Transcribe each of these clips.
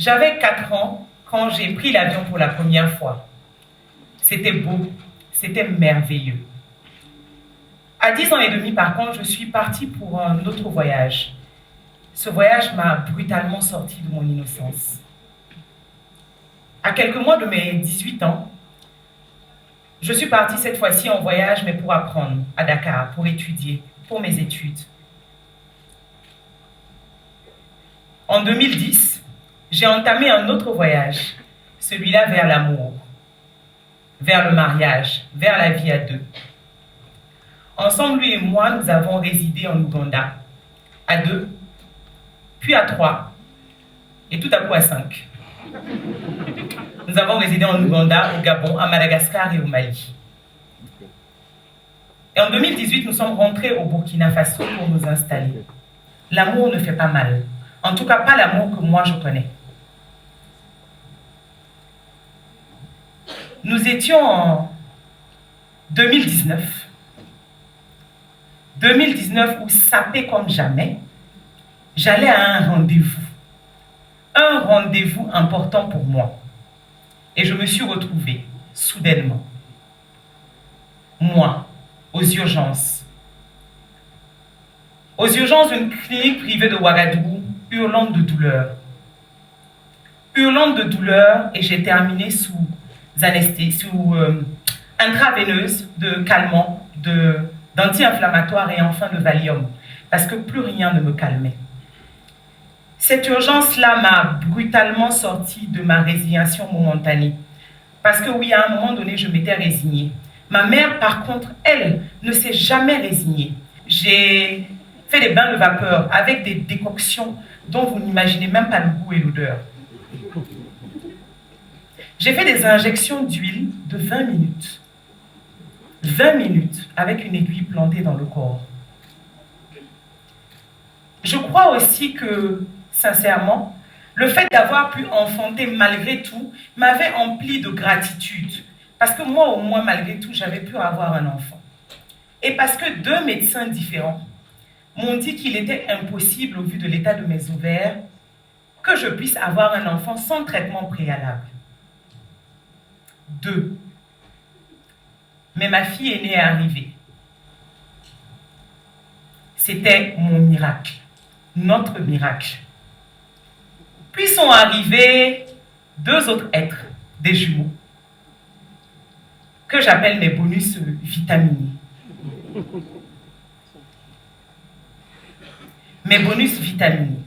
J'avais 4 ans quand j'ai pris l'avion pour la première fois. C'était beau, c'était merveilleux. À 10 ans et demi, par contre, je suis partie pour un autre voyage. Ce voyage m'a brutalement sorti de mon innocence. À quelques mois de mes 18 ans, je suis partie cette fois-ci en voyage, mais pour apprendre à Dakar, pour étudier, pour mes études. En 2010, j'ai entamé un autre voyage, celui-là vers l'amour, vers le mariage, vers la vie à deux. Ensemble, lui et moi, nous avons résidé en Ouganda, à 2, puis à 3, et tout à coup à 5. Nous avons résidé en Ouganda, au Gabon, à Madagascar et au Mali. Et en 2018, nous sommes rentrés au Burkina Faso pour nous installer. L'amour ne fait pas mal. En tout cas, pas l'amour que moi je connais. Nous étions en 2019. 2019 où, sapé comme jamais, j'allais à un rendez-vous. Un rendez-vous important pour moi. Et je me suis retrouvée, soudainement, moi, aux urgences. Aux urgences d'une clinique privée de Ouagadougou, hurlante de douleur. Hurlante de douleur, et j'ai terminé sous anesthésie, sous intraveineuse de calmant, d'anti-inflammatoire et enfin de Valium, parce que plus rien ne me calmait. Cette urgence-là m'a brutalement sorti de ma résignation momentanée. Parce que oui, à un moment donné, je m'étais résignée. Ma mère, par contre, elle, ne s'est jamais résignée. J'ai fait des bains de vapeur avec des décoctions dont vous n'imaginez même pas le goût et l'odeur. J'ai fait des injections d'huile de 20 minutes. 20 minutes avec une aiguille plantée dans le corps. Je crois aussi que, sincèrement, le fait d'avoir pu enfanter malgré tout m'avait empli de gratitude. Parce que moi, au moins, malgré tout, j'avais pu avoir un enfant. Et parce que 2 médecins différents m'ont dit qu'il était impossible, au vu de l'état de mes ovaires, que je puisse avoir un enfant sans traitement préalable. 2. Mais ma fille aînée est arrivée. C'était mon miracle, notre miracle. Puis sont arrivés 2 autres êtres, des jumeaux, que j'appelle mes bonus vitaminés. Mes bonus vitaminés.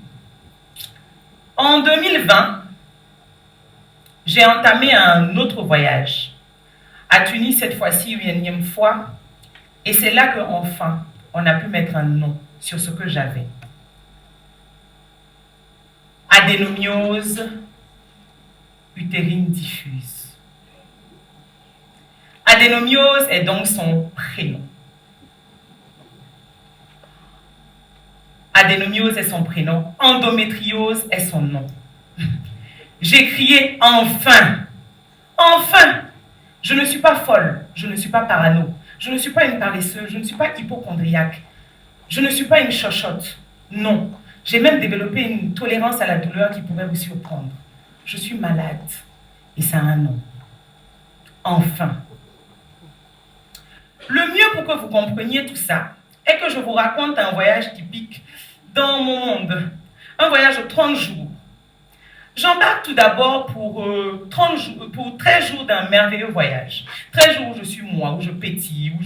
En 2020, j'ai entamé un autre voyage. À Tunis, cette fois-ci, une énième fois. Et c'est là qu'enfin, on a pu mettre un nom sur ce que j'avais. Adénomiose utérine diffuse. Adénomiose est donc son prénom. Adénomiose est son prénom. Endométriose est son nom. J'ai crié enfin. Enfin. Je ne suis pas folle. Je ne suis pas parano. Je ne suis pas une paresseuse. Je ne suis pas hypochondriaque. Je ne suis pas une chochotte. Non. J'ai même développé une tolérance à la douleur qui pourrait vous surprendre. Je suis malade. Et ça a un nom. Enfin. Le mieux pour que vous compreniez tout ça est que je vous raconte un voyage typique dans mon monde. Un voyage de 30 jours. J'embarque tout d'abord pour 13 jours d'un merveilleux voyage. 13 jours où je suis moi, où je pétille, où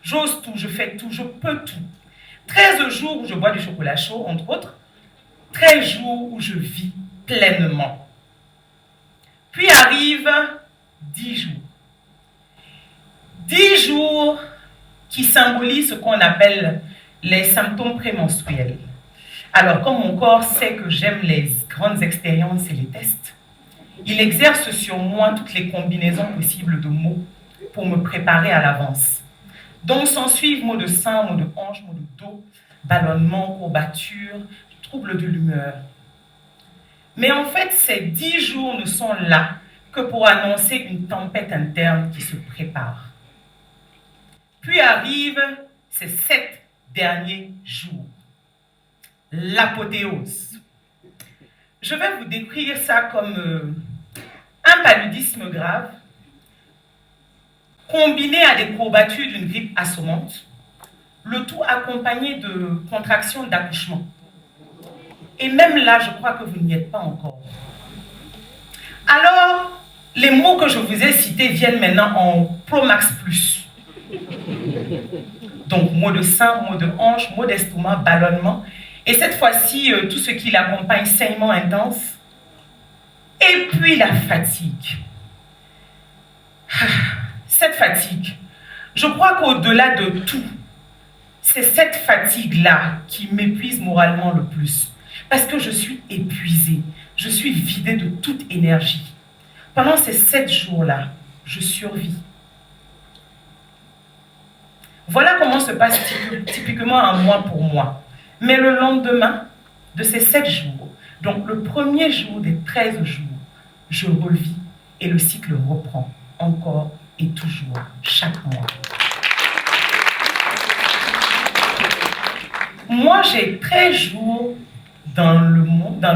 j'ose tout, je fais tout, je peux tout. 13 jours où je bois du chocolat chaud, entre autres. 13 jours où je vis pleinement. Puis arrivent 10 jours. 10 jours qui symbolisent ce qu'on appelle les symptômes prémenstruels. Alors, comme mon corps sait que j'aime les grandes expériences et les tests, il exerce sur moi toutes les combinaisons possibles de mots pour me préparer à l'avance. Donc, s'en suivent mots de sein, mots de hanche, mots de dos, ballonnement, courbature, troubles de l'humeur. Mais en fait, ces 10 jours ne sont là que pour annoncer une tempête interne qui se prépare. Puis arrivent ces 7 derniers jours. L'apothéose. Je vais vous décrire ça comme un paludisme grave, combiné à des courbatures d'une grippe assommante, le tout accompagné de contractions d'accouchement. Et même là, je crois que vous n'y êtes pas encore. Alors, les mots que je vous ai cités viennent maintenant en Promax Plus. Donc, mot de sein, mot de hanche, mot d'estomac, ballonnement. Et cette fois-ci, tout ce qui l'accompagne, saignement intense. Et puis la fatigue. Cette fatigue, je crois qu'au-delà de tout, c'est cette fatigue-là qui m'épuise moralement le plus. Parce que je suis épuisée, je suis vidée de toute énergie. Pendant ces 7 jours-là, je survis. Voilà comment se passe typiquement un mois pour moi. Mais le lendemain de ces 7 jours, donc le premier jour des 13 jours, je revis et le cycle reprend encore et toujours, chaque mois. Moi, j'ai 13 jours dans le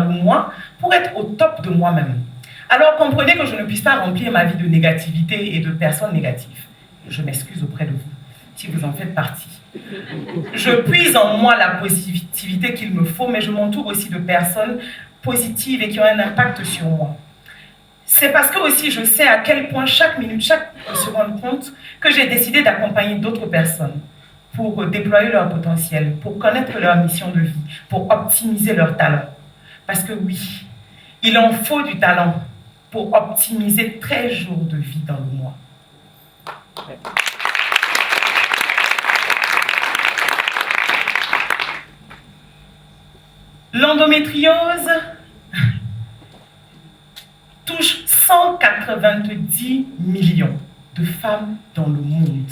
mois pour être au top de moi-même. Alors, comprenez que je ne puisse pas remplir ma vie de négativité et de personnes négatives. Je m'excuse auprès de vous, si vous en faites partie. Je puise en moi la positivité qu'il me faut, mais je m'entoure aussi de personnes positives et qui ont un impact sur moi. C'est parce que aussi je sais à quel point chaque minute, chaque seconde compte, que j'ai décidé d'accompagner d'autres personnes pour déployer leur potentiel, pour connaître leur mission de vie, pour optimiser leur talent. Parce que oui, il en faut du talent pour optimiser 13 jours de vie dans le mois. L'endométriose touche 190 millions de femmes dans le monde.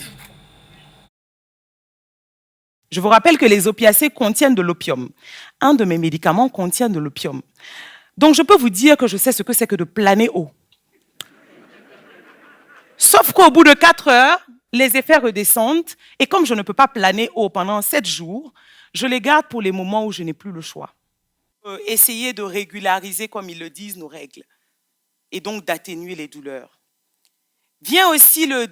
Je vous rappelle que les opiacés contiennent de l'opium. Un de mes médicaments contient de l'opium. Donc je peux vous dire que je sais ce que c'est que de planer haut. Sauf qu'au bout de 4 heures, les effets redescendent et comme je ne peux pas planer haut pendant 7 jours, je les garde pour les moments où je n'ai plus le choix. Essayer de régulariser, comme ils le disent, nos règles et donc d'atténuer les douleurs. Vient aussi le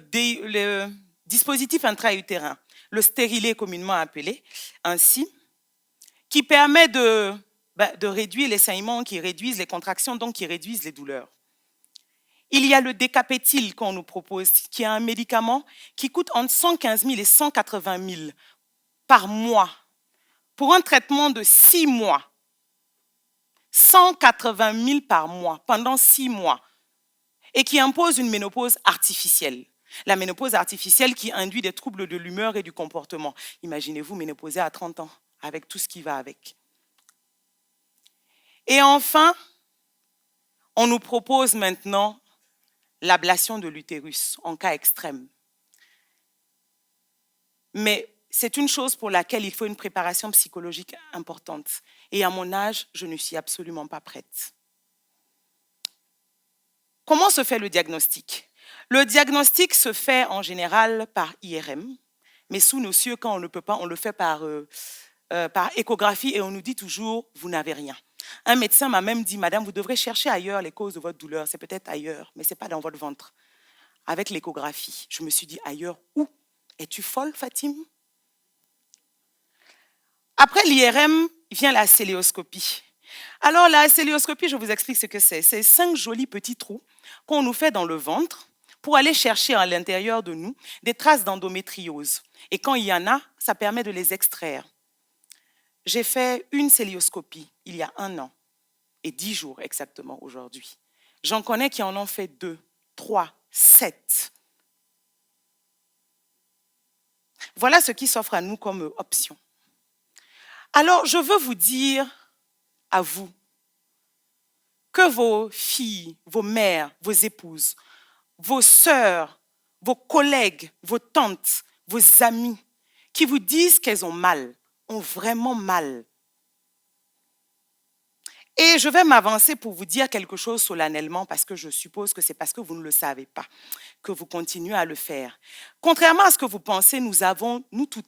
dispositif intra-utérin, le stérilet communément appelé ainsi, qui permet de réduire les saignements, qui réduisent les contractions, donc qui réduisent les douleurs. Il y a le décapétyl qu'on nous propose, qui est un médicament qui coûte entre 115 000 et 180 000 par mois pour un traitement de 6 mois. 180 000 par mois pendant 6 mois et qui impose une ménopause artificielle. La ménopause artificielle qui induit des troubles de l'humeur et du comportement. Imaginez-vous ménopauser à 30 ans avec tout ce qui va avec. Et enfin, on nous propose maintenant l'ablation de l'utérus en cas extrême. Mais c'est une chose pour laquelle il faut une préparation psychologique importante. Et à mon âge, je ne suis absolument pas prête. Comment se fait le diagnostic? Le diagnostic se fait en général par IRM, mais sous nos cieux, quand on ne peut pas, on le fait par échographie et on nous dit toujours « vous n'avez rien ». Un médecin m'a même dit « Madame, vous devrez chercher ailleurs les causes de votre douleur, c'est peut-être ailleurs, mais ce n'est pas dans votre ventre ». Avec l'échographie, je me suis dit « ailleurs où? Es-tu folle, Fatim ?» Après l'IRM, vient la célioscopie. Alors la célioscopie, je vous explique ce que c'est. C'est 5 jolis petits trous qu'on nous fait dans le ventre pour aller chercher à l'intérieur de nous des traces d'endométriose. Et quand il y en a, ça permet de les extraire. J'ai fait une célioscopie il y a 1 an et 10 jours exactement aujourd'hui. J'en connais qui en ont fait 2, 3, 7. Voilà ce qui s'offre à nous comme option. Alors, je veux vous dire à vous que vos filles, vos mères, vos épouses, vos sœurs, vos collègues, vos tantes, vos amis, qui vous disent qu'elles ont mal, ont vraiment mal. Et je vais m'avancer pour vous dire quelque chose solennellement parce que je suppose que c'est parce que vous ne le savez pas que vous continuez à le faire. Contrairement à ce que vous pensez, nous avons, nous tout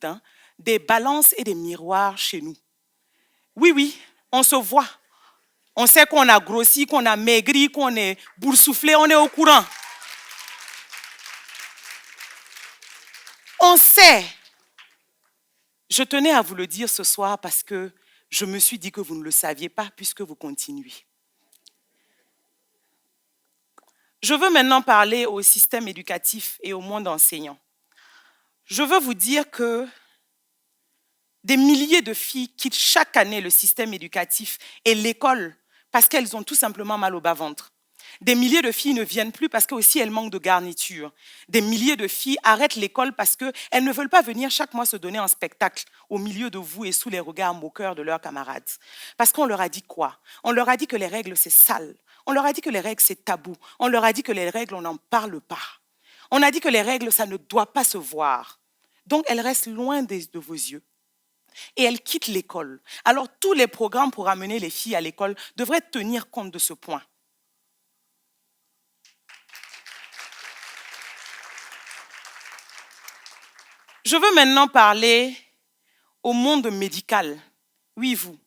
des balances et des miroirs chez nous. Oui, on se voit. On sait qu'on a grossi, qu'on a maigri, qu'on est boursouflé, on est au courant. On sait. Je tenais à vous le dire ce soir parce que je me suis dit que vous ne le saviez pas puisque vous continuez. Je veux maintenant parler au système éducatif et au monde enseignant. Je veux vous dire que des milliers de filles quittent chaque année le système éducatif et l'école parce qu'elles ont tout simplement mal au bas-ventre. Des milliers de filles ne viennent plus parce qu'aussi elles manquent de garniture. Des milliers de filles arrêtent l'école parce qu'elles ne veulent pas venir chaque mois se donner un spectacle au milieu de vous et sous les regards moqueurs de leurs camarades. Parce qu'on leur a dit quoi? On leur a dit que les règles, c'est sale. On leur a dit que les règles, c'est tabou. On leur a dit que les règles, on n'en parle pas. On a dit que les règles, ça ne doit pas se voir. Donc, elles restent loin de vos yeux. Et elles quittent l'école. Alors, tous les programmes pour amener les filles à l'école devraient tenir compte de ce point. Je veux maintenant parler au monde médical. Oui, vous.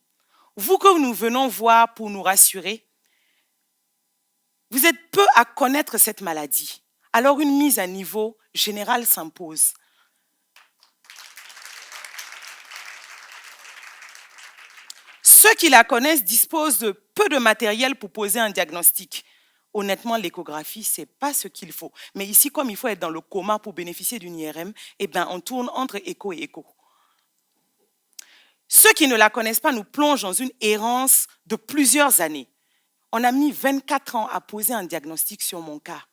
Vous que nous venons voir pour nous rassurer, vous êtes peu à connaître cette maladie. Alors une mise à niveau générale s'impose. Ceux qui la connaissent disposent de peu de matériel pour poser un diagnostic. Honnêtement, l'échographie, ce n'est pas ce qu'il faut. Mais ici, comme il faut être dans le coma pour bénéficier d'une IRM, eh bien, on tourne entre écho et écho. Ceux qui ne la connaissent pas nous plongent dans une errance de plusieurs années. On a mis 24 ans à poser un diagnostic sur mon cas.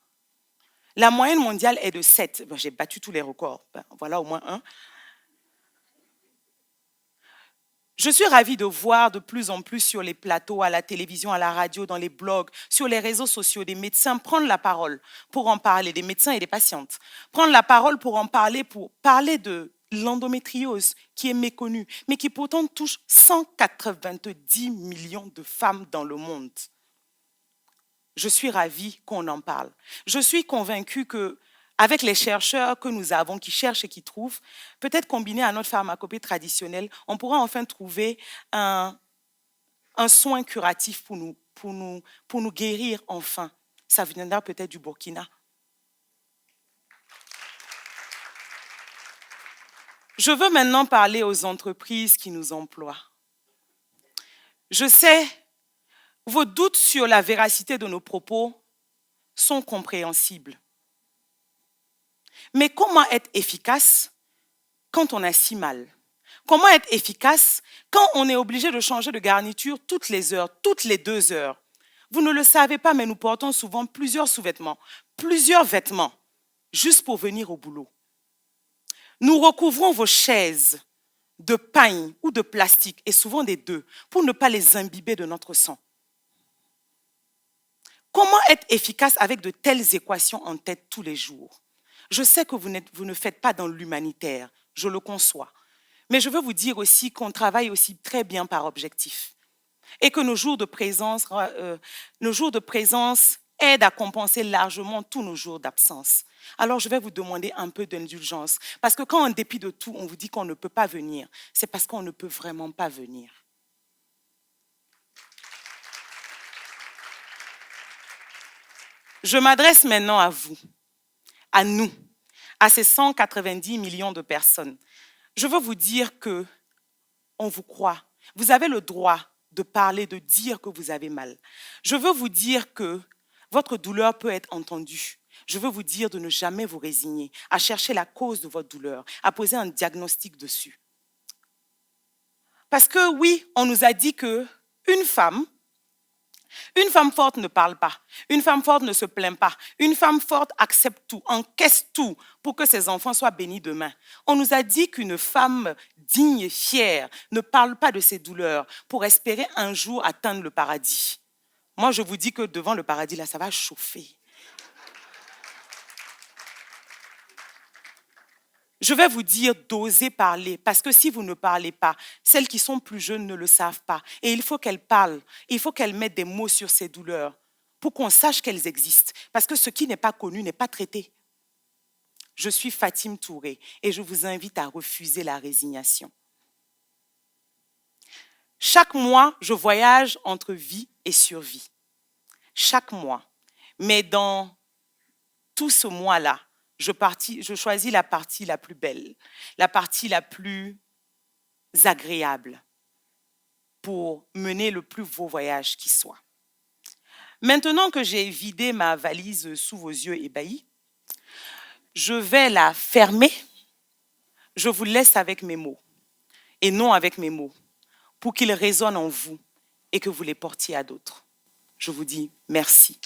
La moyenne mondiale est de 7. Bon, j'ai battu tous les records. Ben, voilà au moins un. Je suis ravie de voir de plus en plus sur les plateaux, à la télévision, à la radio, dans les blogs, sur les réseaux sociaux, des médecins prendre la parole pour en parler, des médecins et des patientes. Prendre la parole pour en parler, pour parler de l'endométriose qui est méconnue, mais qui pourtant touche 190 millions de femmes dans le monde. Je suis ravie qu'on en parle. Je suis convaincue que avec les chercheurs que nous avons, qui cherchent et qui trouvent, peut-être combiné à notre pharmacopée traditionnelle, on pourra enfin trouver un soin curatif pour nous guérir enfin. Ça viendra peut-être du Burkina. Je veux maintenant parler aux entreprises qui nous emploient. Je sais, vos doutes sur la véracité de nos propos sont compréhensibles. Mais comment être efficace quand on a si mal? Comment être efficace quand on est obligé de changer de garniture toutes les heures, toutes les 2 heures? Vous ne le savez pas, mais nous portons souvent plusieurs sous-vêtements, plusieurs vêtements, juste pour venir au boulot. Nous recouvrons vos chaises de paille ou de plastique, et souvent des deux, pour ne pas les imbiber de notre sang. Comment être efficace avec de telles équations en tête tous les jours? Je sais que vous ne faites pas dans l'humanitaire, je le conçois. Mais je veux vous dire aussi qu'on travaille aussi très bien par objectif et que nos jours de présence aident à compenser largement tous nos jours d'absence. Alors je vais vous demander un peu d'indulgence parce que quand en dépit de tout, on vous dit qu'on ne peut pas venir, c'est parce qu'on ne peut vraiment pas venir. Je m'adresse maintenant à vous, à nous, à ces 190 millions de personnes. Je veux vous dire que on vous croit. Vous avez le droit de parler, de dire que vous avez mal. Je veux vous dire que votre douleur peut être entendue. Je veux vous dire de ne jamais vous résigner, à chercher la cause de votre douleur, à poser un diagnostic dessus. Parce que oui, on nous a dit qu'une femme forte ne parle pas. Une femme forte ne se plaint pas. Une femme forte accepte tout, encaisse tout pour que ses enfants soient bénis demain. On nous a dit qu'une femme digne et fière ne parle pas de ses douleurs pour espérer un jour atteindre le paradis. Moi, je vous dis que devant le paradis, là, ça va chauffer. Je vais vous dire d'oser parler, parce que si vous ne parlez pas, celles qui sont plus jeunes ne le savent pas. Et il faut qu'elles parlent, il faut qu'elles mettent des mots sur ces douleurs pour qu'on sache qu'elles existent. Parce que ce qui n'est pas connu n'est pas traité. Je suis Fatime Touré et je vous invite à refuser la résignation. Chaque mois, je voyage entre vie et survie. Chaque mois. Mais dans tout ce mois-là, je choisis la partie la plus belle, la partie la plus agréable pour mener le plus beau voyage qui soit. Maintenant que j'ai vidé ma valise sous vos yeux ébahis, je vais la fermer. Je vous laisse avec mes mots et non avec mes mots pour qu'ils résonnent en vous et que vous les portiez à d'autres. Je vous dis merci.